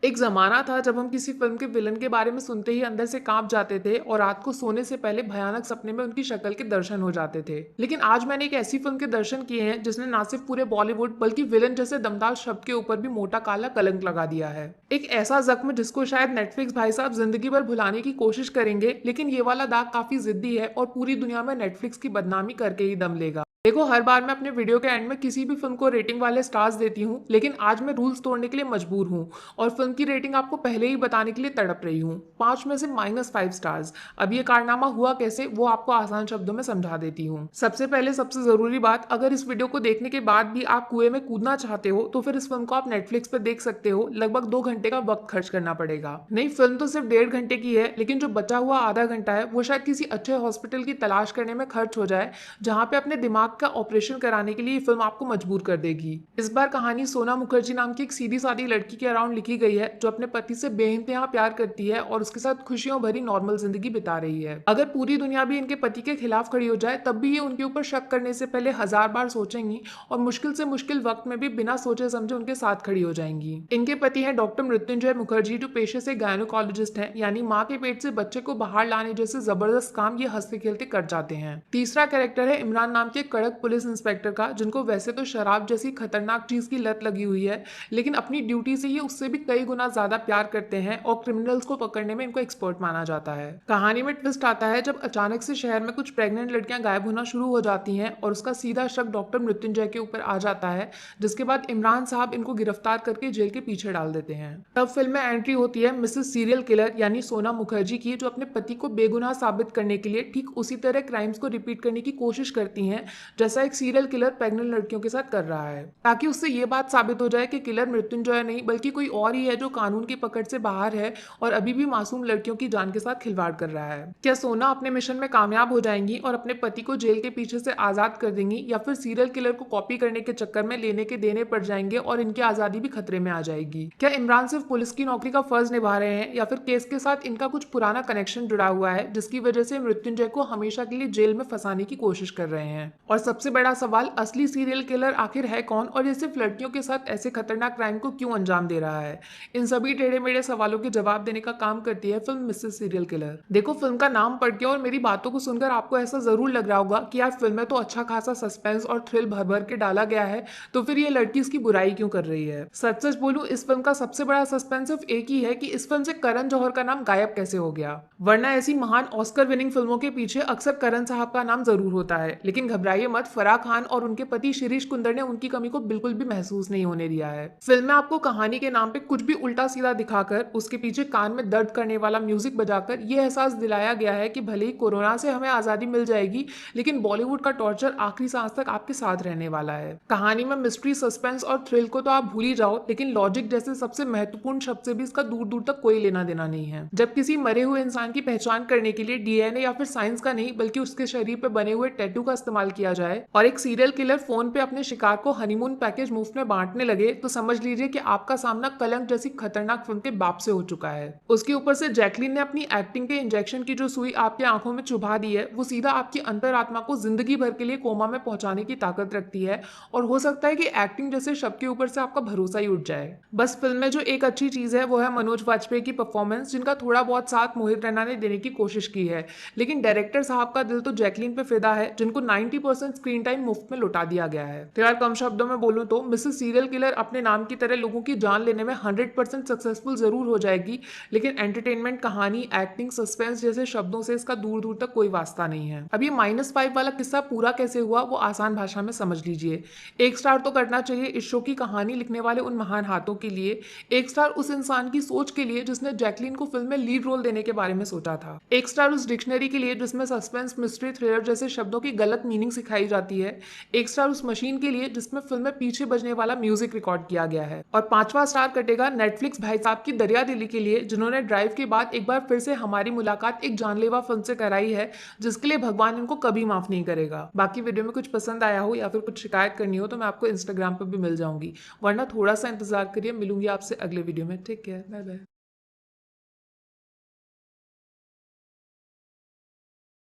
एक ज़माना था जब हम किसी फ़िल्म के विलन के बारे में सुनते ही अंदर से काँप जाते थे और रात को सोने से पहले भयानक सपने में उनकी शक्ल के दर्शन हो जाते थे। लेकिन आज मैंने एक ऐसी फ़िल्म के दर्शन किए हैं जिसने ना सिर्फ पूरे बॉलीवुड बल्कि विलन जैसे दमदार शब्द के ऊपर भी मोटा काला कलंक लगा दिया है। एक ऐसा ज़ख्म जिसको शायद नेटफ्लिक्स भाई साहब ज़िंदगी भर भुलाने की कोशिश करेंगे, लेकिन ये वाला दाग काफ़ी ज़िद्दी है और पूरी दुनिया में नेटफ्लिक्स की बदनामी करके ही दम लेगा। देखो, हर बार मैं अपने वीडियो के एंड में किसी भी फिल्म को रेटिंग वाले स्टार्स देती हूँ, लेकिन आज मैं रूल्स तोड़ने के लिए मजबूर हूँ और फिल्म की रेटिंग आपको पहले ही बताने के लिए तड़प रही हूँ। 5 में से -5 स्टार्स। अब ये कारनामा हुआ कैसे, वो आपको आसान शब्दों में समझा देती हूँ। सबसे पहले सबसे जरूरी बात, अगर इस वीडियो को देखने के बाद भी आप कुएं में कूदना चाहते हो तो फिर इस फिल्म को आप नेटफ्लिक्स पर देख सकते हो। लगभग 2 घंटे का वक्त खर्च करना पड़ेगा। नहीं, फिल्म तो सिर्फ 1.5 घंटे की है, लेकिन जो बचा हुआ आधा घंटा है वो शायद किसी अच्छे हॉस्पिटल की तलाश करने में खर्च हो जाए, जहाँ पे अपने दिमाग का ऑपरेशन कराने के लिए ये फिल्म आपको मजबूर कर देगी। इस बार कहानी सोना मुखर्जी नाम की एक सीधी सादी लड़की के अराउंड लिखी गई है जो अपने पति से बेइंतहा प्यार करती है और उसके साथ खुशियों भरी नॉर्मल जिंदगी बिता रही है। अगर पूरी दुनिया भी इनके पति के खिलाफ खड़ी हो जाए तब भी ये उनके ऊपर शक करने से पहले 1000 बार सोचेंगी और मुश्किल से मुश्किल वक्त में भी बिना सोचे समझे उनके साथ खड़ी हो जाएंगी। इनके पति हैं डॉक्टर मृत्युंजय मुखर्जी, जो पेशे से गायनोकोलॉजिस्ट हैं, यानी माँ के पेट से बच्चे को बाहर लाने जैसे जबरदस्त काम ये हंसते खेलते कर जाते हैं। तीसरा कैरेक्टर है इमरान नाम के कड़क पुलिस इंस्पेक्टर का, जिनको वैसे तो शराब जैसी खतरनाक चीज की लत लगी हुई है, लेकिन अपनी ड्यूटी से ये उससे भी कई गुना ज्यादा प्यार करते हैं और क्रिमिनल्स को पकड़ने में इनको एक्सपर्ट माना जाता है। कहानी में ट्विस्ट आता है जब अचानक से शहर में कुछ प्रेग्नेंट लड़कियां गायब होना शुरू हो जाती हैं और उसका सीधा शक डॉक्टर मृत्युंजय के ऊपर आ जाता है, जिसके बाद इमरान साहब इनको गिरफ्तार करके जेल के पीछे डाल देते हैं। तब फिल्म में एंट्री होती है मिसेस सीरियल किलर यानी सोना मुखर्जी की, जो अपने पति को बेगुनाह साबित करने के लिए ठीक उसी तरह क्राइम्स को रिपीट करने की कोशिश करती हैं जैसा एक सीरियल किलर प्रेग्नेंट लड़कियों के साथ कर रहा है, ताकि उससे ये बात साबित हो जाए कि किलर मृत्युंजय नहीं बल्कि कोई और ही है जो कानून की पकड़ से बाहर है और अभी भी मासूम लड़कियों की जान के साथ खिलवाड़ कर रहा है। क्या सोना अपने मिशन में कामयाब हो जाएंगी और अपने पति को जेल के पीछे से आजाद कर देंगी, या फिर सीरियल किलर को कॉपी करने के चक्कर में लेने के देने पड़ जाएंगे और इनकी आजादी भी खतरे में आ जाएगी? क्या इमरान सिर्फ पुलिस की नौकरी का फर्ज निभा रहे हैं, या फिर केस के साथ इनका कुछ पुराना कनेक्शन जुड़ा हुआ है जिसकी वजह से मृत्युंजय को हमेशा के लिए जेल में फंसाने की कोशिश कर रहे हैं? और सबसे बड़ा सवाल, असली सीरियल किलर आखिर है कौन और ये सिर्फ लड़कियों के साथ ऐसे खतरनाक क्राइम को क्यों अंजाम दे रहा है? इन सभी टेढ़े मेढ़े सवालों के जवाब देने का काम करती है फिल्म मिसेस सीरियल किलर। देखो, फिल्म का नाम पढ़ के और मेरी बातों को सुनकर आपको ऐसा जरूर लग रहा होगा कि यार फिल्म में तो अच्छा खासा सस्पेंस और थ्रिल भर भर के डाला गया है, तो फिर ये लड़की इसकी बुराई क्यों कर रही है? सच सच बोलूं, इस फिल्म का सबसे बड़ा सस्पेंस सिर्फ एक ही है कि इस फिल्म से करण जौहर का नाम गायब कैसे हो गया। वरना ऐसी महान ऑस्कर विनिंग फिल्मों के पीछे अक्सर करण साहब का नाम जरूर होता है, लेकिन घबराइए मत, फराह खान और उनके पति शिरीष कुंदर ने उनकी कमी को बिल्कुल भी महसूस नहीं होने दिया है। फिल्म में आपको कहानी के नाम पे कुछ भी उल्टा सीधा दिखाकर उसके पीछे कान में दर्द करने वाला म्यूजिक बजाकर ये एहसास दिलाया गया है कि भले ही कोरोना से हमें आजादी मिल जाएगी, लेकिन बॉलीवुड का टॉर्चर आखिरी सांस तक आपके साथ रहने वाला है। कहानी में मिस्ट्री, सस्पेंस और थ्रिल को तो आप भूल ही जाओ, लेकिन लॉजिक जैसे सबसे महत्वपूर्ण शब्द से भी इसका दूर दूर तक कोई लेना देना नहीं है। जब किसी मरे हुए इंसान की पहचान करने के लिए डीएनए या फिर साइंस का नहीं बल्कि उसके शरीर पे बने हुए टैटू का इस्तेमाल किया जाए और एक सीरियल किलर फोन पे अपने शिकार को हनीमून पैकेज मुफ्त में बांटने लगे, तो समझ लीजिए कि आपका सामना कलंक जैसी खतरनाक फिल्म के बाप से हो चुका है। उसके ऊपर से जैकलीन ने अपनी एक्टिंग के इंजेक्शन की जो सुई आपके आंखों में चुभा दी है, वो सीधा आपकी अंतरात्मा को जिंदगी भर के लिए कोमा में पहुंचाने की ताकत रखती है और हो सकता है कि एक्टिंग जैसे शब्द के ऊपर से आपका भरोसा ही उठ जाए। बस फिल्म में जो एक अच्छी चीज है वो है मनोज वाजपेयी की परफॉर्मेंस, जिनका थोड़ा बहुत साथ मोहित रैना ने देने की कोशिश की है, लेकिन डायरेक्टर साहब का दिल तो जैकलीन पे फिदा है, जिनको 90% स्क्रीन टाइम मुफ्त में लौटा दिया गया है। तो यार, कम शब्दों में बोलूं तो मिसेस सीरियल किलर अपने नाम की तरह लोगों की जान लेने में 100% सक्सेसफुल जरूर हो जाएगी, लेकिन एंटरटेनमेंट, कहानी, एक्टिंग, सस्पेंस जैसे शब्दों से इसका दूर दूर तक कोई वास्ता नहीं है। अब ये -5 वाला किस्सा पूरा कैसे हुआ वो आसान भाषा में समझ लीजिए। 1 स्टार तो करना चाहिए इस शो की कहानी लिखने वाले उन महान हाथों के लिए, 1 स्टार उस इंसान की सोच के लिए जिसने जैकलीन को फिल्म में लीड रोल देने के बारे में सोचा था, 1 स्टार उस डिक्शनरी के लिए जिसमें सस्पेंस, मिस्ट्री, थ्रिलर जैसे शब्दों की गलत मीनिंग सिखाई जाती है, 1 स्टार उस मशीन के लिए जिसमें फिल्म में पीछे बजने वाला म्यूजिक रिकॉर्ड किया गया है, और 5वां स्टार कटेगा नेटफ्लिक्स भाई साहब की दरिया दिली के लिए, जिन्होंने ड्राइव के बाद एक बार फिर से हमारी मुलाकात एक जानलेवा फिल्म से कराई है, जिसके लिए भगवान इनको कभी माफ नहीं करेगा। बाकी वीडियो में कुछ पसंद आया हो या फिर कुछ शिकायत करनी हो तो मैं आपको इंस्टाग्राम पर भी मिल जाऊंगी, वरना थोड़ा सा इंतजार करिए, मिलूंगी आपसे अगले वीडियो में। Take care, bye bye.